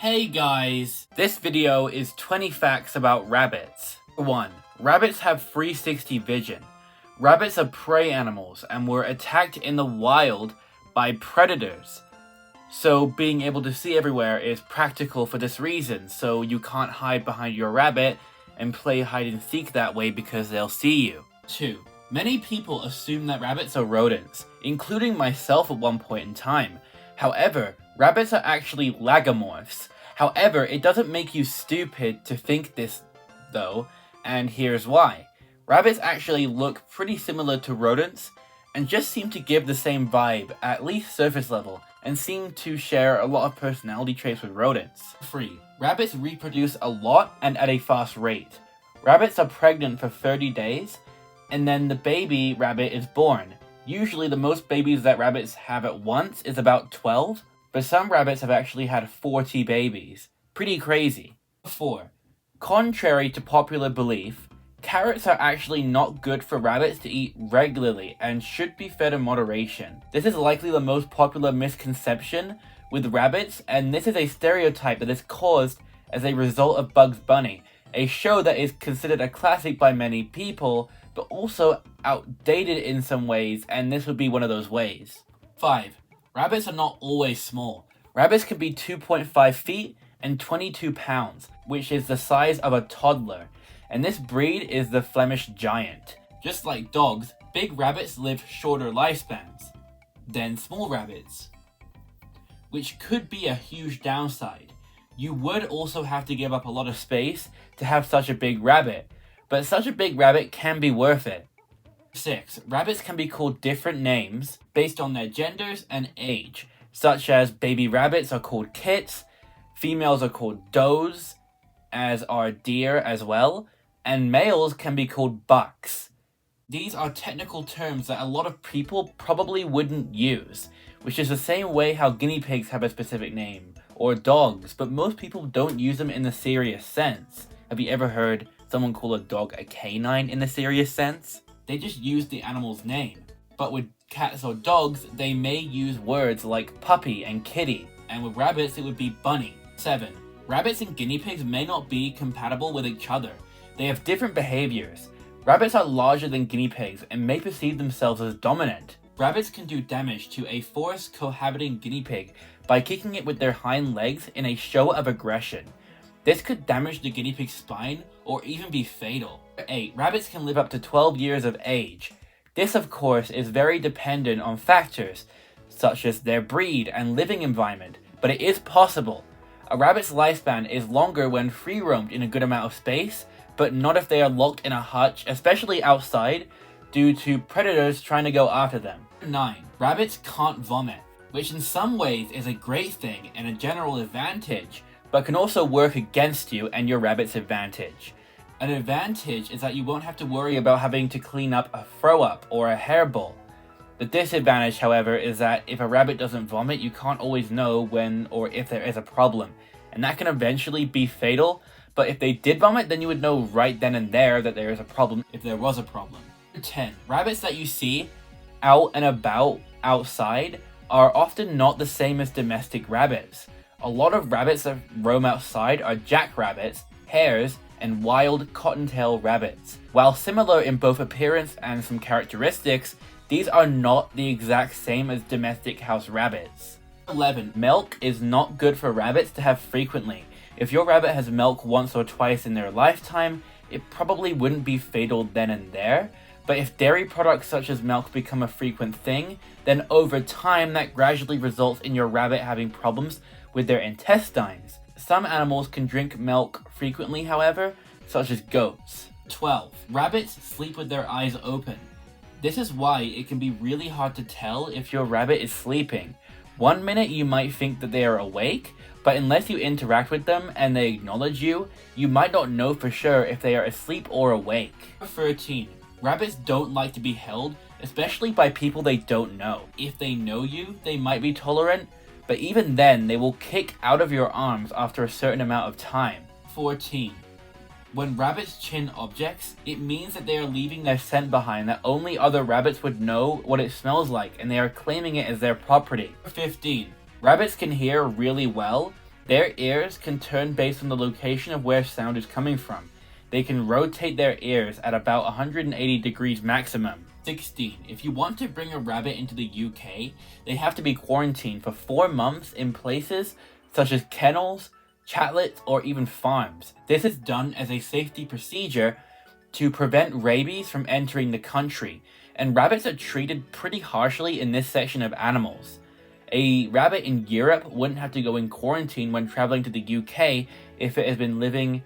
Hey guys! This video is 20 facts about rabbits. 1. Rabbits have 360 vision. Rabbits are prey animals and were attacked in the wild by predators. So being able to see everywhere is practical for this reason, so you can't hide behind your rabbit and play hide and seek that way because they'll see you. 2. Many people assume that rabbits are rodents, including myself at one point in time. However, rabbits are actually lagomorphs. However, it doesn't make you stupid to think this, though, and here's why. Rabbits actually look pretty similar to rodents, and just seem to give the same vibe, at least surface level, and seem to share a lot of personality traits with rodents. 3. Rabbits reproduce a lot and at a fast rate. Rabbits are pregnant for 30 days, and then the baby rabbit is born. Usually the most babies that rabbits have at once is about 12, but some rabbits have actually had 40 babies. Pretty crazy. 4. Contrary to popular belief, carrots are actually not good for rabbits to eat regularly and should be fed in moderation. This is likely the most popular misconception with rabbits, and this is a stereotype that is caused as a result of Bugs Bunny, a show that is considered a classic by many people, but also outdated in some ways, and this would be one of those ways. 5. Rabbits are not always small. Rabbits can be 2.5 feet and 22 pounds, which is the size of a toddler, and this breed is the Flemish Giant. Just like dogs, big rabbits live shorter lifespans than small rabbits, which could be a huge downside. You would also have to give up a lot of space to have such a big rabbit, but such a big rabbit can be worth it. 6. Rabbits can be called different names based on their genders and age, such as baby rabbits are called kits, females are called does, as are deer as well, and males can be called bucks. These are technical terms that a lot of people probably wouldn't use, which is the same way how guinea pigs have a specific name, or dogs, but most people don't use them in the serious sense. Have you ever heard someone call a dog a canine in the serious sense? They just use the animal's name. But with cats or dogs, they may use words like puppy and kitty, and with rabbits it would be bunny. 7. Rabbits and guinea pigs may not be compatible with each other. They have different behaviors. Rabbits are larger than guinea pigs and may perceive themselves as dominant. Rabbits can do damage to a forest cohabiting guinea pig by kicking it with their hind legs in a show of aggression. This could damage the guinea pig's spine or even be fatal. 8. Rabbits can live up to 12 years of age. This, of course, is very dependent on factors such as their breed and living environment, but it is possible. A rabbit's lifespan is longer when free-roamed in a good amount of space, but not if they are locked in a hutch, especially outside, due to predators trying to go after them. 9. Rabbits can't vomit, which in some ways is a great thing and a general advantage, but can also work against you and your rabbit's advantage. An advantage is that you won't have to worry about having to clean up a throw-up or a hairball. The disadvantage, however, is that if a rabbit doesn't vomit, you can't always know when or if there is a problem, and that can eventually be fatal, but if they did vomit, then you would know right then and there that there is a problem if there was a problem. 10. Rabbits that you see out and about outside are often not the same as domestic rabbits. A lot of rabbits that roam outside are jackrabbits, hares, and wild cottontail rabbits. While similar in both appearance and some characteristics, these are not the exact same as domestic house rabbits. 11. Milk is not good for rabbits to have frequently. If your rabbit has milk once or twice in their lifetime, it probably wouldn't be fatal then and there, but if dairy products such as milk become a frequent thing, then over time that gradually results in your rabbit having problems with their intestines. Some animals can drink milk frequently, however, such as goats. 12. Rabbits sleep with their eyes open. This is why it can be really hard to tell if your rabbit is sleeping. One minute you might think that they are awake, but unless you interact with them and they acknowledge you, you might not know for sure if they are asleep or awake. 13. Rabbits don't like to be held, especially by people they don't know. If they know you, they might be tolerant, but even then, they will kick out of your arms after a certain amount of time. 14. When rabbits chin objects, it means that they are leaving their scent behind that only other rabbits would know what it smells like, and they are claiming it as their property. 15. Rabbits can hear really well, Their ears can turn based on the location of where sound is coming from. They can rotate their ears at about 180 degrees maximum. 16. If you want to bring a rabbit into the UK, they have to be quarantined for 4 months in places such as kennels, chatlets, or even farms. This is done as a safety procedure to prevent rabies from entering the country, and rabbits are treated pretty harshly in this section of animals. A rabbit in Europe wouldn't have to go in quarantine when traveling to the UK if it has been living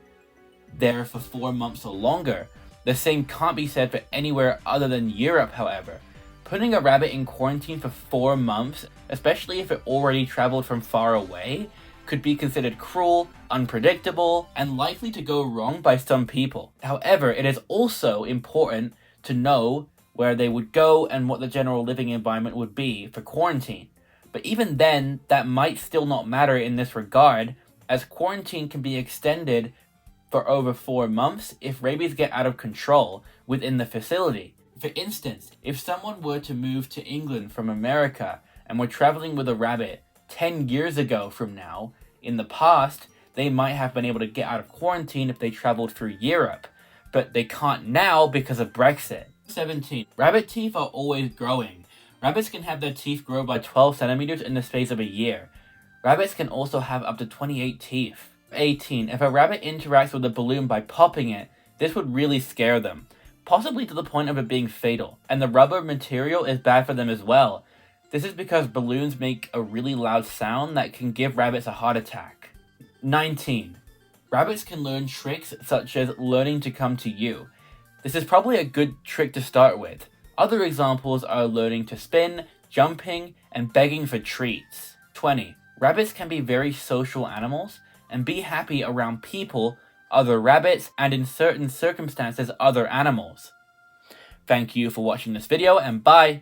there for 4 months or longer. The same can't be said for anywhere other than Europe, however. Putting a rabbit in quarantine for 4 months, especially if it already traveled from far away, could be considered cruel, unpredictable, and likely to go wrong by some people. However, it is also important to know where they would go and what the general living environment would be for quarantine. But even then, that might still not matter in this regard, as quarantine can be extended for over 4 months if rabies get out of control within the facility. For instance, if someone were to move to England from America and were traveling with a rabbit 10 years ago from now, in the past, they might have been able to get out of quarantine if they traveled through Europe, but they can't now because of Brexit. 17. Rabbit teeth are always growing. Rabbits can have their teeth grow by 12 centimeters in the space of a year. Rabbits can also have up to 28 teeth. 18. If a rabbit interacts with a balloon by popping it, this would really scare them, possibly to the point of it being fatal. And the rubber material is bad for them as well. This is because balloons make a really loud sound that can give rabbits a heart attack. 19. Rabbits can learn tricks such as learning to come to you. This is probably a good trick to start with. Other examples are learning to spin, jumping, and begging for treats. 20. Rabbits can be very social animals and be happy around people, other rabbits, and in certain circumstances, other animals. Thank you for watching this video, and bye!